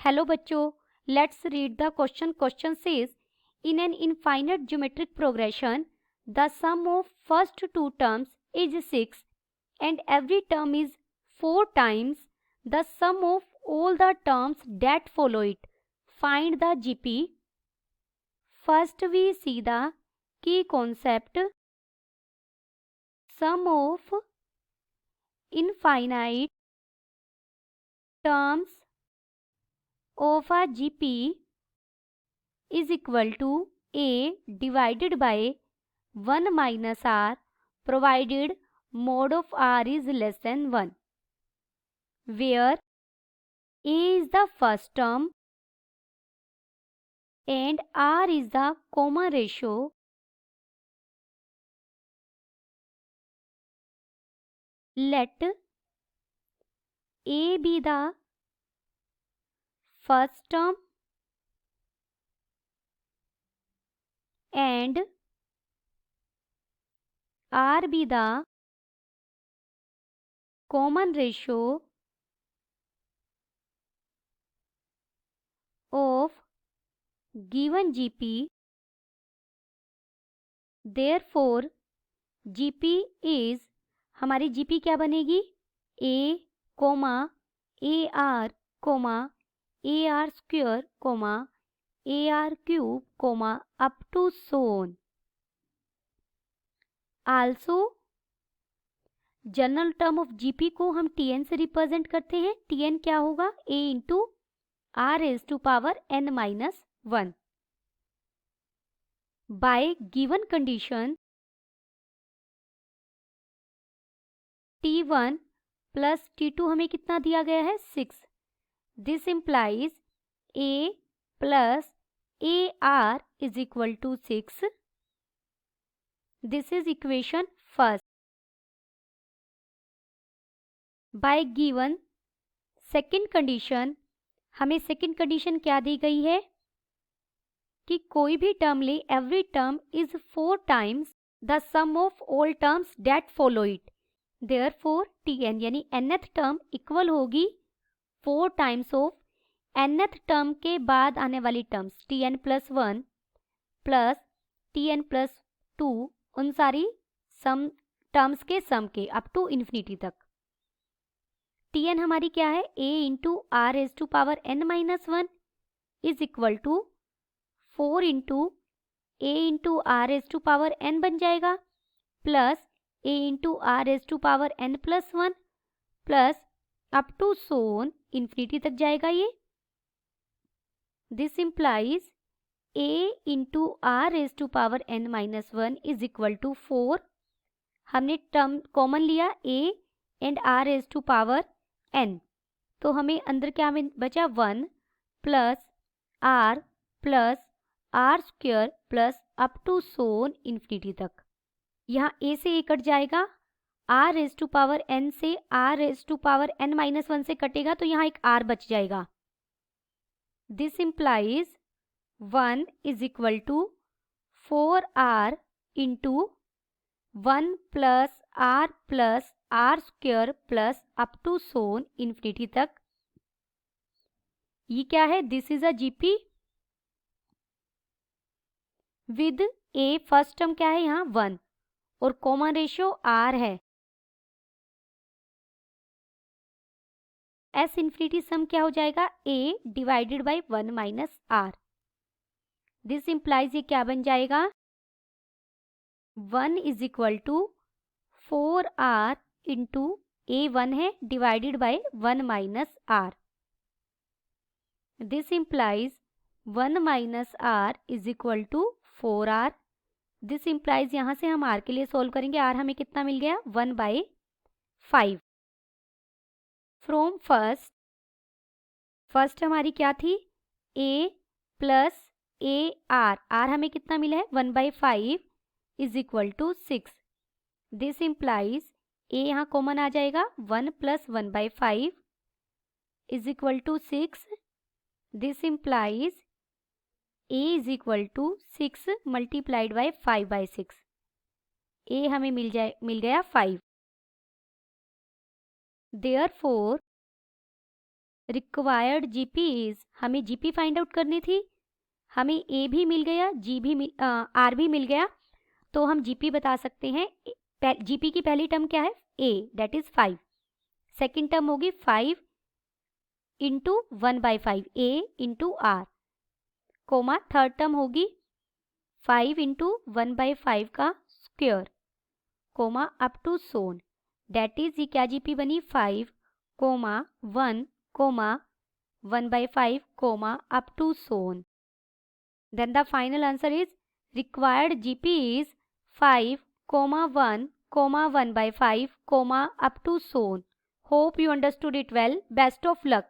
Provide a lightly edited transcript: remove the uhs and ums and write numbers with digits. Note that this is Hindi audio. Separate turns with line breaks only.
हेलो बच्चों, let's read the question. Question says in an infinite geometric progression the sum of first two terms is 6 and every term is 4 times the sum of all the terms that follow it. Find the GP. First we see the key concept. Sum of infinite terms of a GP is equal to A divided by 1 minus R provided mod of R is less than 1, where A is the first term and R is the common ratio. Let A be the first term and R be the common ratio of given GP. Therefore GP is, हमारी GP क्या बनेगी? A comma AR comma AR square comma AR cube comma up to so on. Also general term of GP को हम Tn से रिप्रेजेंट करते हैं. Tn क्या होगा? A into R raised to power n minus 1. By given condition T1 plus T2 हमें कितना दिया गया है? 6. This implies A plus AR is equal to 6. This is equation first. By given second condition, हमें सेकेंड कंडीशन क्या दी गई है कि कोई भी टर्म ले, every term is 4 times the sum of all terms that follow it. Therefore Tn यानी nth टर्म इक्वल होगी 4 टाइम्स ऑफ nth टर्म के बाद आने वाली terms Tn plus 1 plus Tn plus 2, उन सारी सम टर्म्स के सम के अप टू इन्फिनिटी तक. Tn हमारी क्या है? A into R raise to power n minus 1 is equal to 4 into A into R raise to power n बन जाएगा plus A into R raise to power n plus 1 plus up to so on infinity तक जाएगा ये. This implies A into R raise to power n minus 1 is equal to 4. हमने टर्म कॉमन लिया A and R raise to power n, तो हमें अंदर क्या बचा? 1 plus R square plus up to so on infinity तक. यहाँ A से A कट जाएगा, R raise to power n से R raise to power n minus 1 से कटेगा, तो यहाँ एक R बच जाएगा. This implies 1 is equal to 4R into 1 plus R square plus up to so on infinity तक. ये क्या है? This is a GP with A. First term क्या है यहाँ? 1 और कॉमन रेशियो R है. S इन्फिनिटी सम क्या हो जाएगा? A divided by 1 minus R. This implies ये क्या बन जाएगा? 1 is equal to 4R into A1 है divided by 1 minus R. This implies 1 minus R is equal to 4R. This implies यहाँ से हम R के लिए सोल्व करेंगे. R हमें कितना मिल गया? 1/5. फ्रॉम फर्स्ट हमारी क्या थी? A plus AR. R हमें कितना मिला है? 1/5 is equal to 6. This implies A यहाँ कॉमन आ जाएगा. 1 plus 1/5 is equal to 6. This implies A is equal to 6 multiplied by 5/6. A हमें मिल गया 5. देयरफॉर रिक्वायर्ड जीपी इज, हमें जीपी फाइंड आउट करनी थी, हमें ए भी मिल गया, आर भी मिल गया, तो हम जीपी बता सकते हैं। जीपी की पहली टर्म क्या है, A, that is 5। Second term होगी 5 into 1/5, A into R, comma third term होगी 5 इंटू 1/5 का square, comma up to so on, that is ये क्या जीपी बनी, 5 comma 1 comma 1/5 comma up to so on. Then the final answer is required GP is 5, 1, 1/5, up to so on. Hope you understood it well. Best of luck.